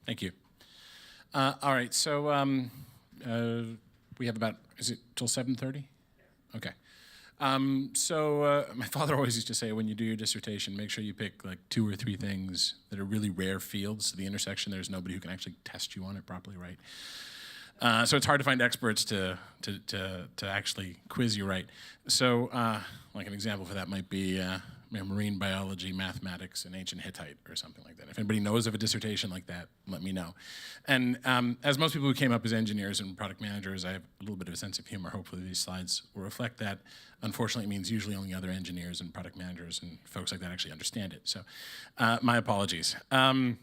Thank you. All right, so we have about, is it till 7:30? Okay. My father always used to say, when you do your dissertation, make sure you pick like 2 or 3 things that are really rare fields. So the intersection, there's nobody who can actually test you on it properly, right? So it's hard to find experts to actually quiz you right. So like an example for that might be marine biology, mathematics, and ancient Hittite or something like that. If anybody knows of a dissertation like that, let me know. And as most people who came up as engineers and product managers, I have a little bit of a sense of humor. Hopefully these slides will reflect that. Unfortunately, it means usually only other engineers and product managers and folks like that actually understand it. So my apologies. So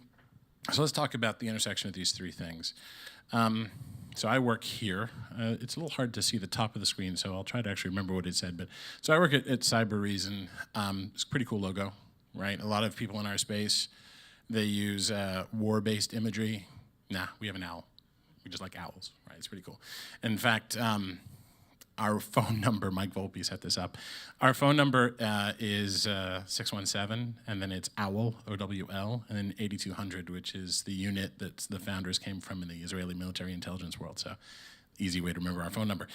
let's talk about the intersection of these 3 things. So I work here. It's a little hard to see the top of the screen, so I'll try to actually remember what it said. But so I work at Cyber Reason. It's a pretty cool logo, right? A lot of people in our space, they use war-based imagery. Nah, we have an owl. We just like owls, right? It's pretty cool. In fact, our phone number, Mike Volpe set this up. Our phone number is 617, and then it's OWL, O-W-L, and then 8200, which is the unit that the founders came from in the Israeli military intelligence world. So easy way to remember our phone number.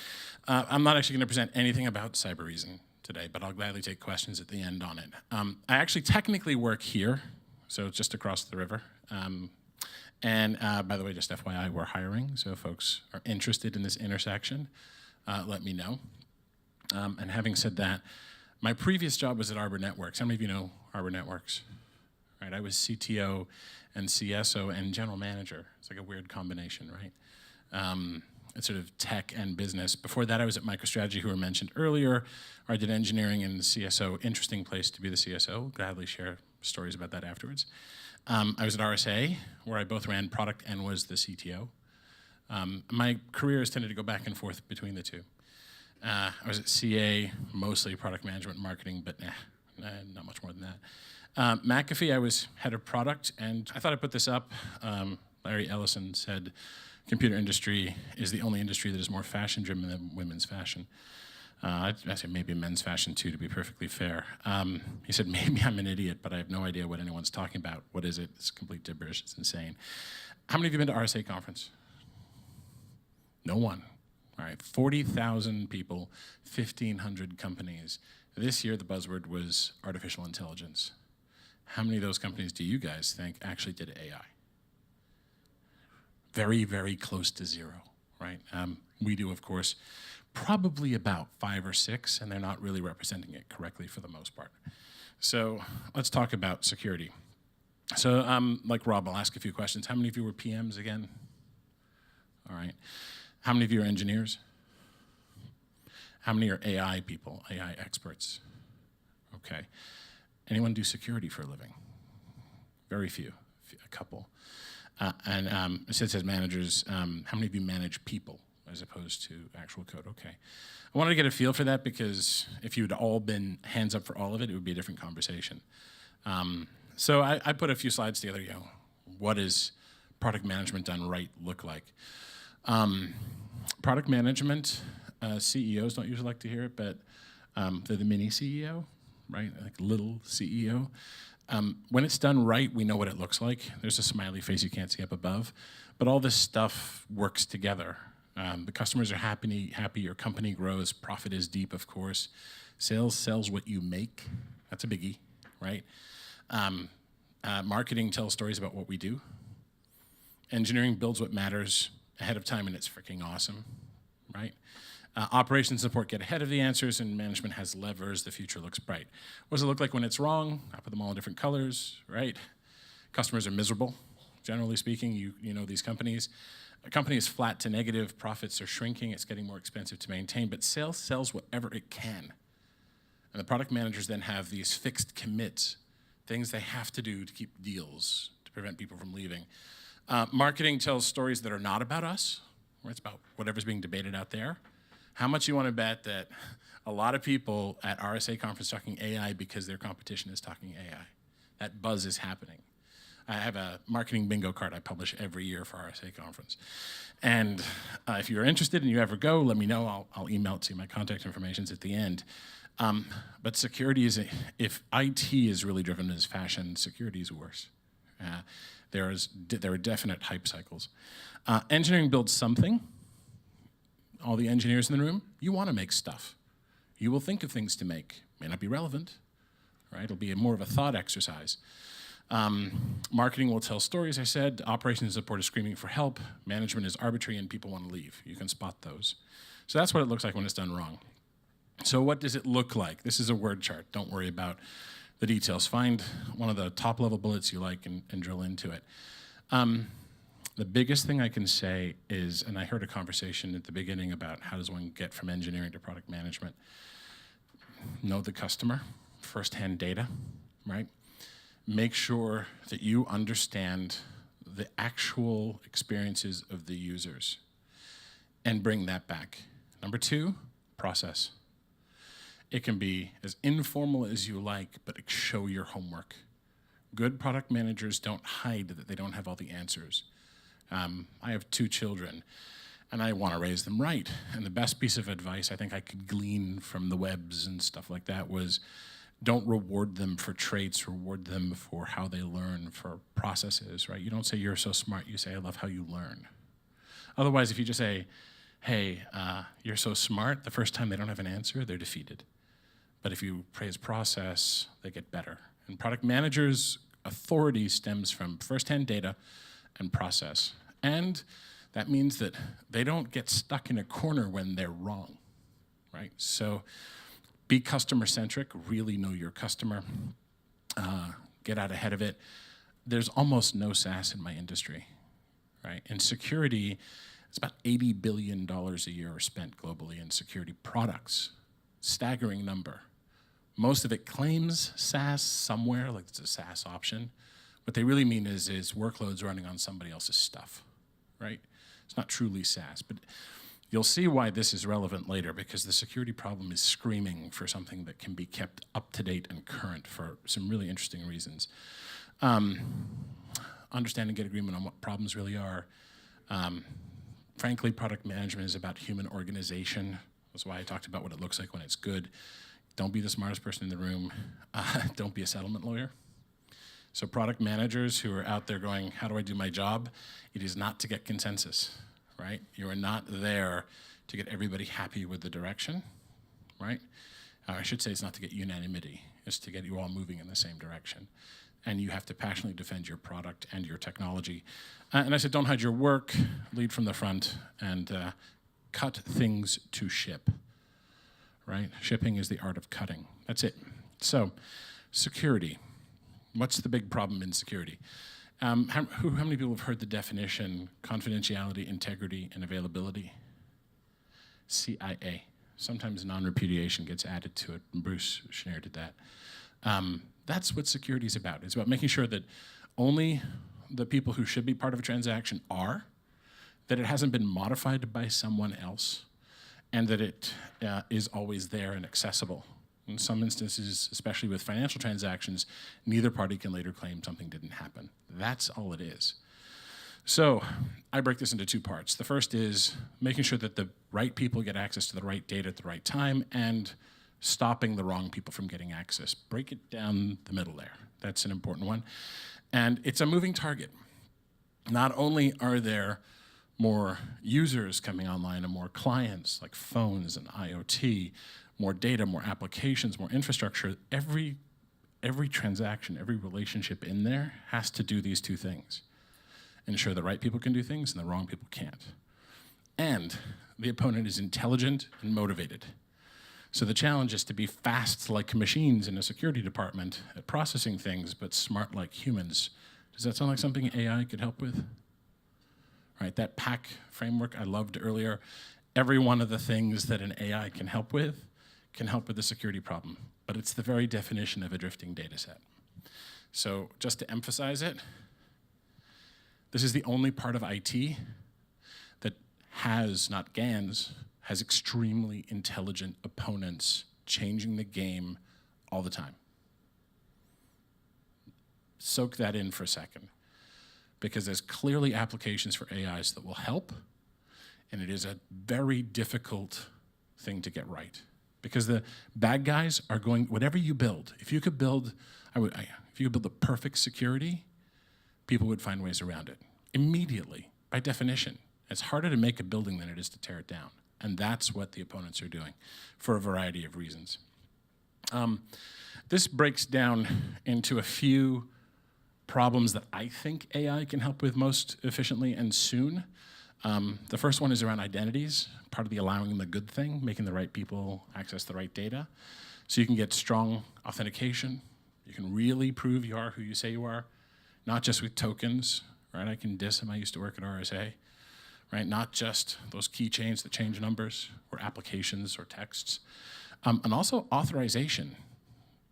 I'm not actually going to present anything about Cyber Reason today, but I'll gladly take questions at the end on it. I actually technically work here, so it's just across the river. And by the way, just FYI, we're hiring, so if folks are interested in this intersection, let me know. And having said that, my previous job was at Arbor Networks. How many of you know Arbor Networks? Right, I was CTO and CSO and general manager. It's like a weird combination, right? It's sort of tech and business. Before that, I was at MicroStrategy, who were mentioned earlier. I did engineering and CSO. Interesting place to be the CSO. Gladly share stories about that afterwards. I was at RSA, where I both ran product and was the CTO. My career has tended to go back and forth between the 2. I was at CA, mostly product management and marketing, but not much more than that. McAfee, I was head of product, and I thought I'd put this up. Larry Ellison said, computer industry is the only industry that is more fashion-driven than women's fashion. I said maybe men's fashion too, to be perfectly fair. He said, maybe I'm an idiot, but I have no idea what anyone's talking about. What is it? It's complete gibberish. It's insane. How many of you have been to RSA conference? No one. All right, 40,000 people, 1,500 companies. This year, the buzzword was artificial intelligence. How many of those companies do you guys think actually did AI? Very, very close to 0, right? We do, of course, probably about 5 or 6, and they're not really representing it correctly for the most part. So let's talk about security. So like Rob, I'll ask a few questions. How many of you were PMs again? All right. How many of you are engineers? How many are AI people, AI experts? Okay. Anyone do security for a living? Very few, a couple. It says managers, how many of you manage people as opposed to actual code? Okay. I wanted to get a feel for that because if you'd all been hands up for all of it, it would be a different conversation. So I put a few slides together, what does product management done right look like? Product management, CEOs don't usually like to hear it, but they're the mini CEO, right? Like little CEO. When it's done right, we know what it looks like. There's a smiley face you can't see up above, but all this stuff works together. The customers are happy, your company grows, profit is deep, of course. Sales sells what you make. That's a biggie, right? Marketing tells stories about what we do. Engineering builds what matters ahead of time, and it's freaking awesome, right? Operations support get ahead of the answers, and management has levers. The future looks bright. What does it look like when it's wrong? I put them all in different colors, right? Customers are miserable, generally speaking. You know these companies. A company is flat to negative. Profits are shrinking. It's getting more expensive to maintain, but sales sells whatever it can. And the product managers then have these fixed commits, things they have to do to keep deals, to prevent people from leaving. Marketing tells stories that are not about us, or it's about whatever's being debated out there. How much you want to bet that a lot of people at RSA conference talking AI because their competition is talking AI? That buzz is happening. I have a marketing bingo card I publish every year for RSA conference. And if you're interested and you ever go, let me know. I'll email it to you. My contact information's at the end. But security is, if IT is really driven as fashion, security is worse. there are definite hype cycles. Engineering builds something. All the engineers in the room, you want to make stuff. You will think of things to make. May not be relevant, right? It'll be more of a thought exercise. Marketing will tell stories, I said. Operations and support is screaming for help. Management is arbitrary and people want to leave. You can spot those. So that's what it looks like when it's done wrong. So what does it look like? This is a word chart. Don't worry about the details. Find one of the top level bullets you like and drill into it. The biggest thing I can say is, and I heard a conversation at the beginning about how does one get from engineering to product management. Know the customer, first-hand data, right? Make sure that you understand the actual experiences of the users and bring that back. Number two, process. It can be as informal as you like, but show your homework. Good product managers don't hide that they don't have all the answers. I have 2 children, and I want to raise them right. And the best piece of advice I think I could glean from the webs and stuff like that was don't reward them for traits, reward them for how they learn, for processes, right? You don't say you're so smart, you say I love how you learn. Otherwise, if you just say, hey, you're so smart, the first time they don't have an answer, they're defeated. But if you praise process, they get better. And product managers' authority stems from first-hand data and process. And that means that they don't get stuck in a corner when they're wrong, right? So be customer-centric, really know your customer, get out ahead of it. There's almost no SaaS in my industry, right? In security, it's about $80 billion a year are spent globally in security products. Staggering number. Most of it claims SaaS somewhere, like it's a SaaS option. What they really mean is workloads running on somebody else's stuff, right? It's not truly SaaS, but you'll see why this is relevant later because the security problem is screaming for something that can be kept up to date and current for some really interesting reasons. Understand and get agreement on what problems really are. Frankly, product management is about human organization. That's why I talked about what it looks like when it's good. Don't be the smartest person in the room. Don't be a settlement lawyer. So product managers who are out there going, how do I do my job? It is not to get consensus, right? You are not there to get everybody happy with the direction, right? I should say it's not to get unanimity. It's to get you all moving in the same direction. And you have to passionately defend your product and your technology. And I said, don't hide your work, lead from the front, and cut things to ship, right? Shipping is the art of cutting. That's it. So, security. What's the big problem in security? How many people have heard the definition confidentiality, integrity, and availability? CIA. Sometimes non-repudiation gets added to it. Bruce Schneier did that. That's what security is about. It's about making sure that only the people who should be part of a transaction are, that it hasn't been modified by someone else, and that it is always there and accessible. In some instances, especially with financial transactions, neither party can later claim something didn't happen. That's all it is. So I break this into 2 parts. The first is making sure that the right people get access to the right data at the right time and stopping the wrong people from getting access. Break it down the middle there. That's an important one. And it's a moving target. Not only are there more users coming online and more clients like phones and IoT, more data, more applications, more infrastructure, every transaction, every relationship in there has to do these 2 things. Ensure the right people can do things and the wrong people can't. And the opponent is intelligent and motivated. So the challenge is to be fast like machines in a security department at processing things, but smart like humans. Does that sound like something AI could help with? Right, that PAC framework I loved earlier, every one of the things that an AI can help with the security problem, but it's the very definition of a drifting data set. So just to emphasize it, this is the only part of IT that has, not GANs, has extremely intelligent opponents changing the game all the time. Soak that in for a second, because there's clearly applications for AIs that will help, and it is a very difficult thing to get right. Because the bad guys are going, whatever you build, if you could build the perfect security, people would find ways around it. Immediately, by definition. It's harder to make a building than it is to tear it down. And that's what the opponents are doing for a variety of reasons. This breaks down into a few problems that I think AI can help with most efficiently and soon. The first one is around identities, part of the allowing the good thing, making the right people access the right data. So you can get strong authentication. You can really prove you are who you say you are, not just with tokens, right? I can diss him, I used to work at RSA, right? Not just those keychains that change numbers or applications or texts. And also authorization.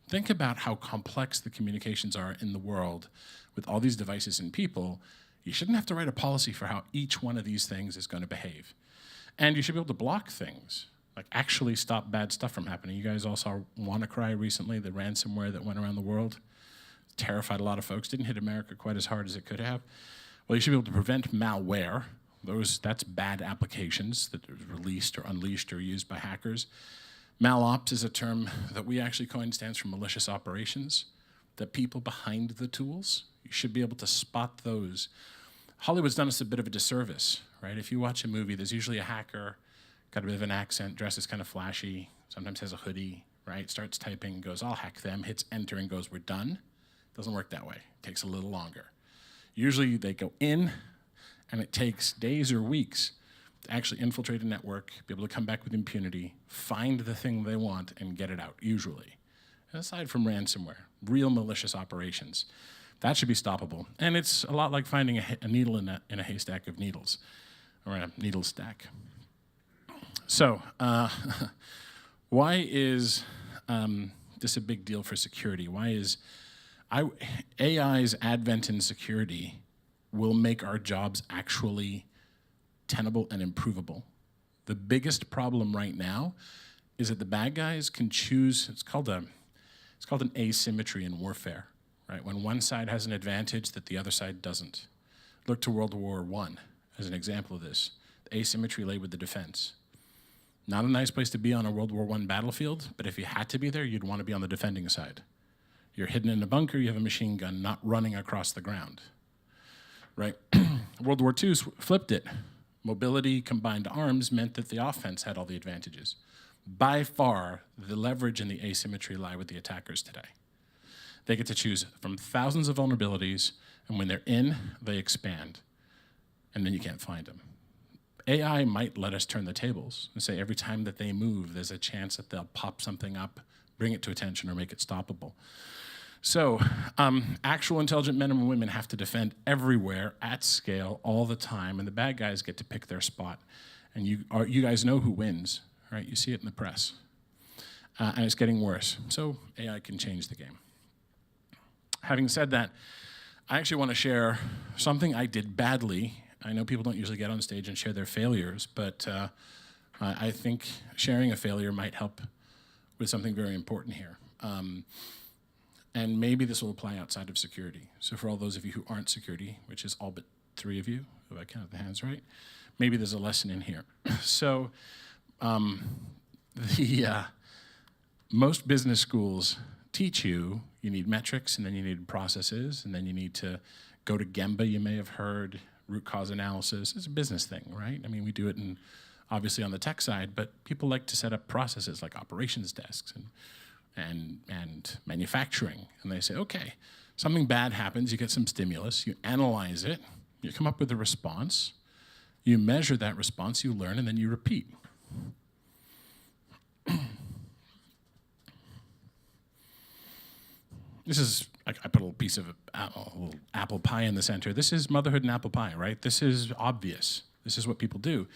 Think about how complex the communications are in the world with all these devices and people. You shouldn't have to write a policy for how each one of these things is going to behave. And you should be able to block things, like actually stop bad stuff from happening. You guys all saw WannaCry recently, the ransomware that went around the world. Terrified a lot of folks, didn't hit America quite as hard as it could have. Well, you should be able to prevent malware. That's bad applications that are released or unleashed or used by hackers. MalOps is a term that we actually coined, stands for malicious operations. The people behind the tools, you should be able to spot those. Hollywood's done us a bit of a disservice, right? If you watch a movie, there's usually a hacker, got a bit of an accent, dresses kind of flashy, sometimes has a hoodie, right? Starts typing, goes, I'll hack them, hits enter and goes, we're done. Doesn't work that way. It takes a little longer. Usually they go in, and it takes days or weeks to actually infiltrate a network, be able to come back with impunity, find the thing they want, and get it out, usually. And aside from ransomware, real malicious operations, that should be stoppable. And it's a lot like finding a needle in a haystack of needles, or a needle stack. So, why is this a big deal for security? Why is AI's advent in security will make our jobs actually tenable and improvable. The biggest problem right now is that the bad guys can choose, it's called an asymmetry in warfare, right? When one side has an advantage that the other side doesn't. Look to World War I as an example of this. The asymmetry lay with the defense. Not a nice place to be on a World War I battlefield, but if you had to be there, you'd want to be on the defending side. You're hidden in a bunker, you have a machine gun, not running across the ground, right? World War II flipped it. Mobility combined arms meant that the offense had all the advantages. By far, the leverage and the asymmetry lie with the attackers today. They get to choose from thousands of vulnerabilities, and when they're in, they expand, and then you can't find them. AI might let us turn the tables and say every time that they move, there's a chance that they'll pop something up, bring it to attention, or make it stoppable. So, actual intelligent men and women have to defend everywhere, at scale, all the time, and the bad guys get to pick their spot. And you guys know who wins, right? You see it in the press. And it's getting worse. So AI can change the game. Having said that, I actually want to share something I did badly. I know people don't usually get on stage and share their failures, but I think sharing a failure might help with something very important here. And maybe this will apply outside of security. So for all those of you who aren't security, which is all but 3 of you, if I count the hands right, maybe there's a lesson in here. So most business schools teach you need metrics, and then you need processes, and then you need to go to Gemba, you may have heard, root cause analysis. It's a business thing, right? I mean, we do it obviously on the tech side, but people like to set up processes like operations desks and manufacturing. And they say, okay, something bad happens, you get some stimulus, you analyze it, you come up with a response, you measure that response, you learn, and then you repeat. This is, I put a little piece of a little apple pie in the center. This is motherhood and apple pie, right? This is obvious. This is what people do.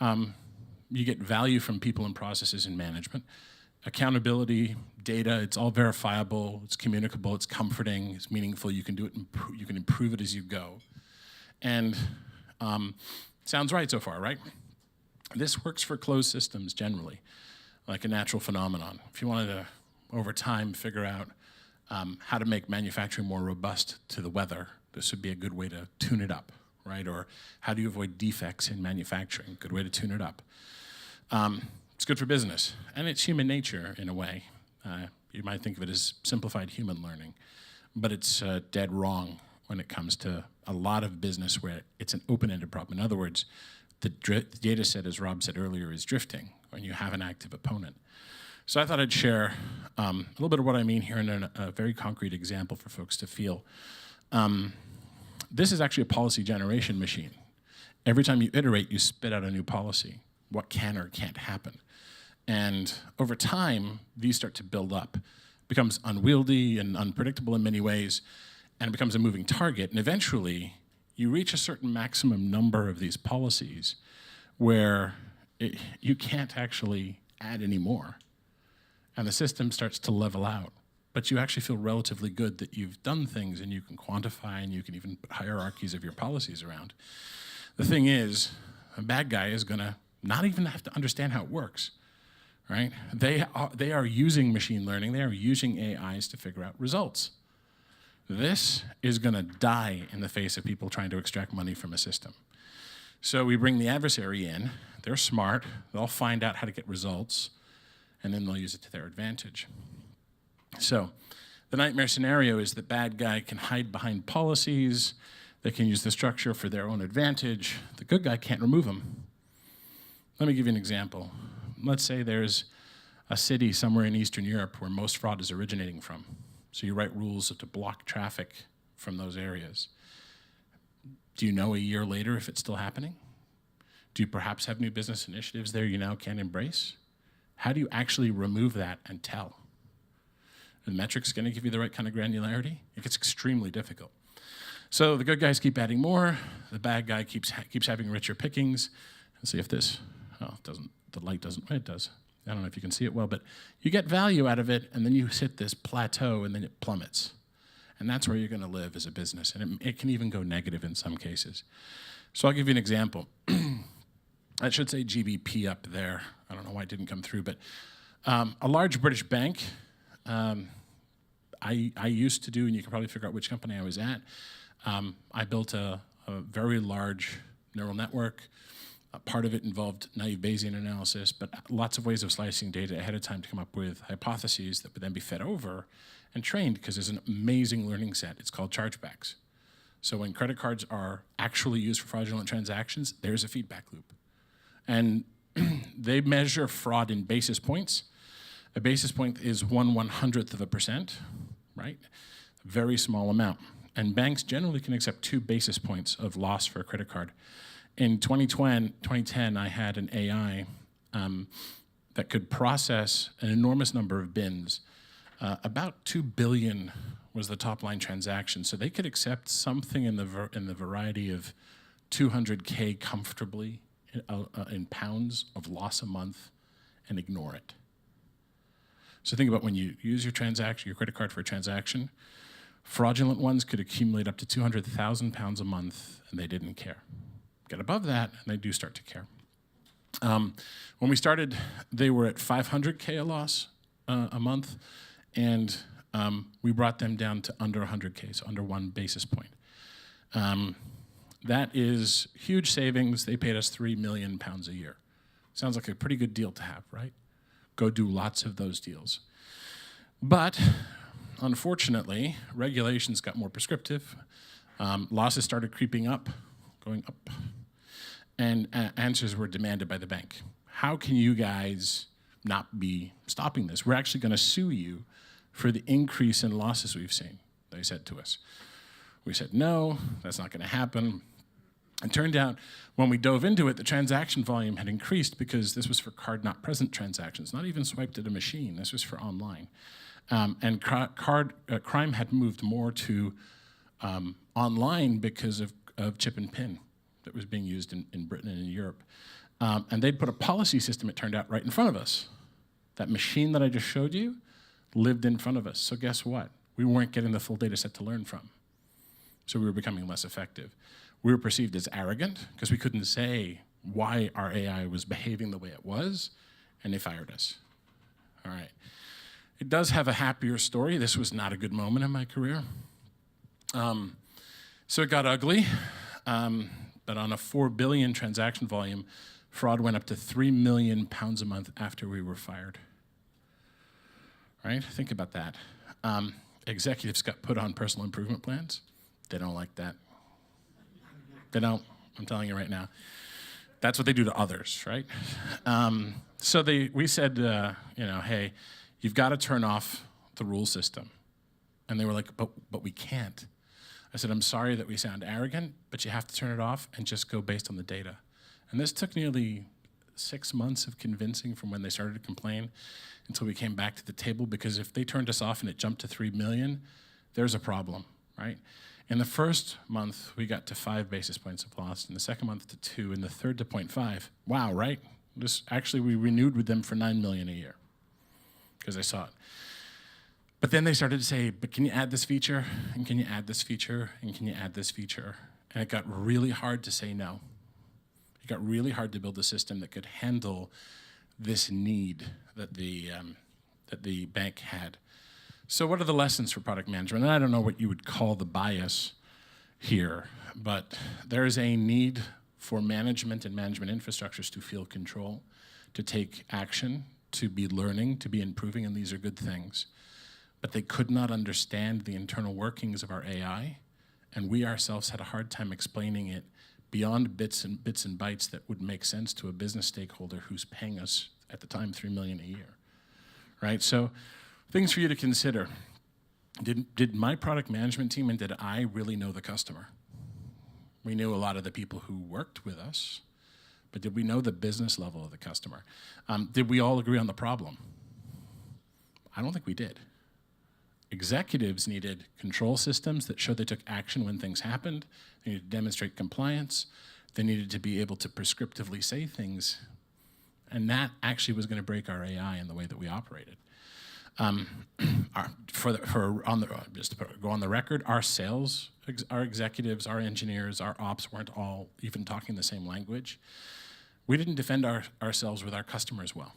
You get value from people and processes in management. Accountability, data, it's all verifiable, it's communicable, it's comforting, it's meaningful, you can do it, you can improve it as you go. And sounds right so far, right? This works for closed systems generally, like a natural phenomenon. If you wanted to, over time, figure out how to make manufacturing more robust to the weather, this would be a good way to tune it up, right? Or how do you avoid defects in manufacturing? Good way to tune it up. It's good for business, and it's human nature in a way. You might think of it as simplified human learning, but it's dead wrong when it comes to a lot of business where it's an open-ended problem. In other words, the data set, as Rob said earlier, is drifting when you have an active opponent. So I thought I'd share a little bit of what I mean here in a very concrete example for folks to feel. This is actually a policy generation machine. Every time you iterate, you spit out a new policy, what can or can't happen. And over time, these start to build up. It becomes unwieldy and unpredictable in many ways, and it becomes a moving target. And eventually, you reach a certain maximum number of these policies where you can't actually add any more. And the system starts to level out. But you actually feel relatively good that you've done things and you can quantify and you can even put hierarchies of your policies around. The thing is, a bad guy is going to not even have to understand how it works, right? They are using machine learning. They are using AIs to figure out results. This is going to die in the face of people trying to extract money from a system. So we bring the adversary in. They're smart. They'll find out how to get results, and then they'll use it to their advantage. So the nightmare scenario is that bad guy can hide behind policies. They can use the structure for their own advantage. The good guy can't remove them. Let me give you an example. Let's say there's a city somewhere in Eastern Europe where most fraud is originating from. So you write rules to block traffic from those areas. Do you know a year later if it's still happening? Do you perhaps have new business initiatives there you now can't embrace? How do you actually remove that and tell? Are the metrics going to give you the right kind of granularity? It gets extremely difficult. So the good guys keep adding more. The bad guy keeps having richer pickings. Let's see if this, the light doesn't, it does. I don't know if you can see it well, but you get value out of it, and then you hit this plateau, and then it plummets. And that's where you're going to live as a business. And it can even go negative in some cases. So I'll give you an example. I should say GBP up there. I don't know why it didn't come through, but a large British bank, I used to do, and you can probably figure out which company I was at. I built a very large neural network. Part of it involved naive Bayesian analysis, but lots of ways of slicing data ahead of time to come up with hypotheses that would then be fed over and trained, because there's an amazing learning set. It's called chargebacks. So when credit cards are actually used for fraudulent transactions, there's a feedback loop. And they measure fraud in basis points. A basis point is 1/100%, right? A very small amount. And banks generally can accept 2 basis points of loss for a credit card. In 2010, I had an AI that could process an enormous number of bins. About 2 billion was the top line transaction. So they could accept something in the variety of 200K comfortably in pounds of loss a month and ignore it. So think about when you use your credit card for a transaction, fraudulent ones could accumulate up to 200,000 pounds a month, and they didn't care. Get above that, and they do start to care. When we started, they were at 500K a loss a month, and we brought them down to under 100K, so under 1 basis point. That is huge savings. They paid us £3 million a year. Sounds like a pretty good deal to have, right? Go do lots of those deals. But unfortunately, regulations got more prescriptive. Losses started creeping up, going up, and answers were demanded by the bank. How can you guys not be stopping this? We're actually going to sue you for the increase in losses we've seen, they said to us. We said, no, that's not going to happen. It turned out when we dove into it, the transaction volume had increased because this was for card not present transactions, not even swiped at a machine. This was for online. And crime had moved more to online because of chip and PIN that was being used in Britain and in Europe. And they'd put a policy system, it turned out, right in front of us. That machine that I just showed you lived in front of us. So guess what? We weren't getting the full data set to learn from. So we were becoming less effective. We were perceived as arrogant because we couldn't say why our AI was behaving the way it was, and they fired us. All right. It does have a happier story. This was not a good moment in my career. So it got ugly, but on a 4 billion transaction volume, fraud went up to £3 million a month after we were fired. Right? Think about that. Executives got put on personal improvement plans. They don't like that. They don't. I'm telling you right now. That's what they do to others, right? So we said, hey, you've got to turn off the rule system. And they were like, but we can't. I said, I'm sorry that we sound arrogant, but you have to turn it off and just go based on the data. And this took nearly 6 months of convincing from when they started to complain until we came back to the table, because if they turned us off and it jumped to 3 million, there's a problem, right? In the first month, we got to 5 basis points of loss. In the second month to 2, and the third to 0.5. Wow, right? Actually, we renewed with them for 9 million a year because I saw it. But then they started to say, but can you add this feature? And can you add this feature? And can you add this feature? And it got really hard to say no. It got really hard to build a system that could handle this need that the bank had. So what are the lessons for product management? And I don't know what you would call the bias here, but there is a need for management and management infrastructures to feel control, to take action, to be learning, to be improving, and these are good things. But they could not understand the internal workings of our AI, and we ourselves had a hard time explaining it beyond bits and bytes that would make sense to a business stakeholder who's paying us, at the time, $3 million a year, right? So things for you to consider. Did my product management team and did I really know the customer? We knew a lot of the people who worked with us, but did we know the business level of the customer? Did we all agree on the problem? I don't think we did. Executives needed control systems that showed they took action when things happened. They needed to demonstrate compliance. They needed to be able to prescriptively say things. And that actually was going to break our AI in the way that we operated. Just to go on the record, our sales, our executives, our engineers, our ops weren't all even talking the same language. We didn't defend ourselves with our customers well.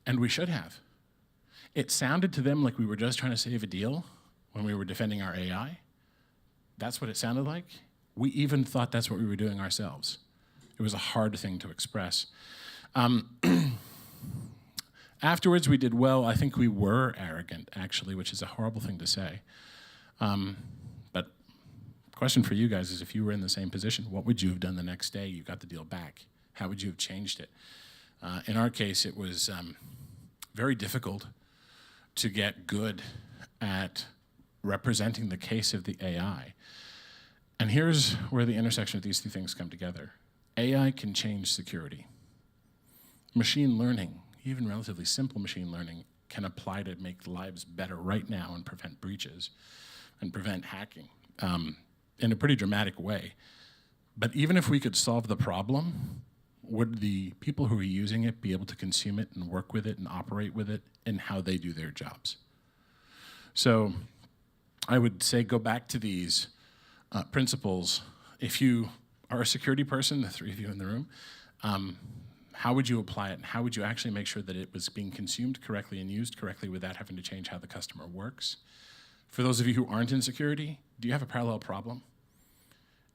And we should have. It sounded to them like we were just trying to save a deal when we were defending our AI. That's what it sounded like. We even thought that's what we were doing ourselves. It was a hard thing to express. Afterwards, we did well. I think we were arrogant, actually, which is a horrible thing to say. But question for you guys is, if you were in the same position, what would you have done the next day you got the deal back? How would you have changed it? In our case, it was very difficult to get good at representing the case of the AI. And here's where the intersection of these two things come together. AI can change security. Machine learning, even relatively simple machine learning, can apply to make lives better right now and prevent breaches and prevent hacking in a pretty dramatic way. But even if we could solve the problem, would the people who are using it be able to consume it and work with it and operate with it in how they do their jobs? So I would say go back to these principles. If you are a security person, the 3 of you in the room, how would you apply it? And how would you actually make sure that it was being consumed correctly and used correctly without having to change how the customer works? For those of you who aren't in security, do you have a parallel problem?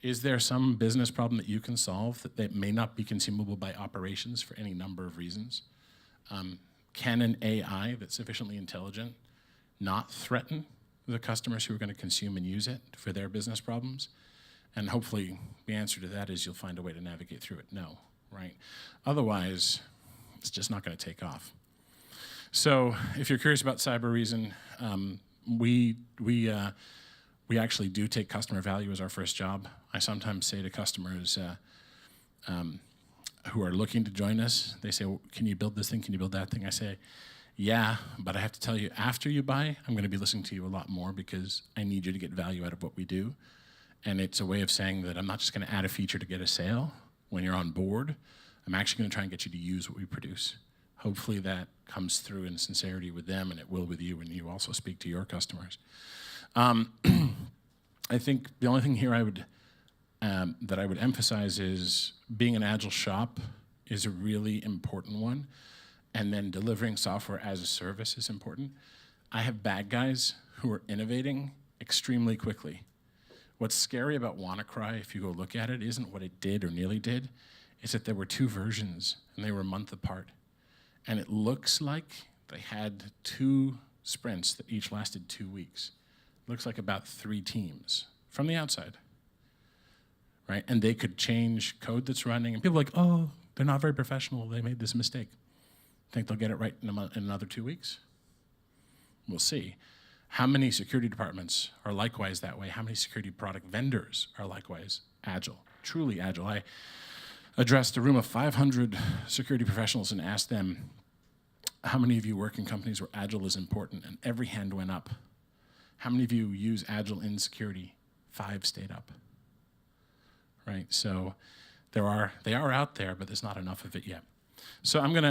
Is there some business problem that you can solve that may not be consumable by operations for any number of reasons? Can an AI that's sufficiently intelligent not threaten the customers who are going to consume and use it for their business problems? And hopefully the answer to that is you'll find a way to navigate through it. No, right? Otherwise, it's just not going to take off. So if you're curious about cyber reason, we actually do take customer value as our first job. I sometimes say to customers who are looking to join us, they say, well, can you build this thing? Can you build that thing? I say, yeah, but I have to tell you, after you buy, I'm going to be listening to you a lot more because I need you to get value out of what we do. And it's a way of saying that I'm not just going to add a feature to get a sale. When you're on board, I'm actually going to try and get you to use what we produce. Hopefully that comes through in sincerity with them, and it will with you when you also speak to your customers. I think the only thing here that I would emphasize is being an agile shop is a really important one, and then delivering software as a service is important. I have bad guys who are innovating extremely quickly. What's scary about WannaCry, if you go look at it, isn't what it did or nearly did. It's that there were 2 versions, and they were a month apart. And it looks like they had 2 sprints that each lasted 2 weeks. It looks like about 3 teams. from the outside, right? And they could change code that's running, and people are like, oh, they're not very professional, they made this mistake. Think they'll get it right in another 2 weeks? We'll see. How many security departments are likewise that way? How many security product vendors are likewise agile, truly agile? I addressed a room of 500 security professionals and asked them, how many of you work in companies where agile is important? And every hand went up. How many of you use agile in security? 5 stayed up, right? So they are out there, but there's not enough of it yet. So I'm gonna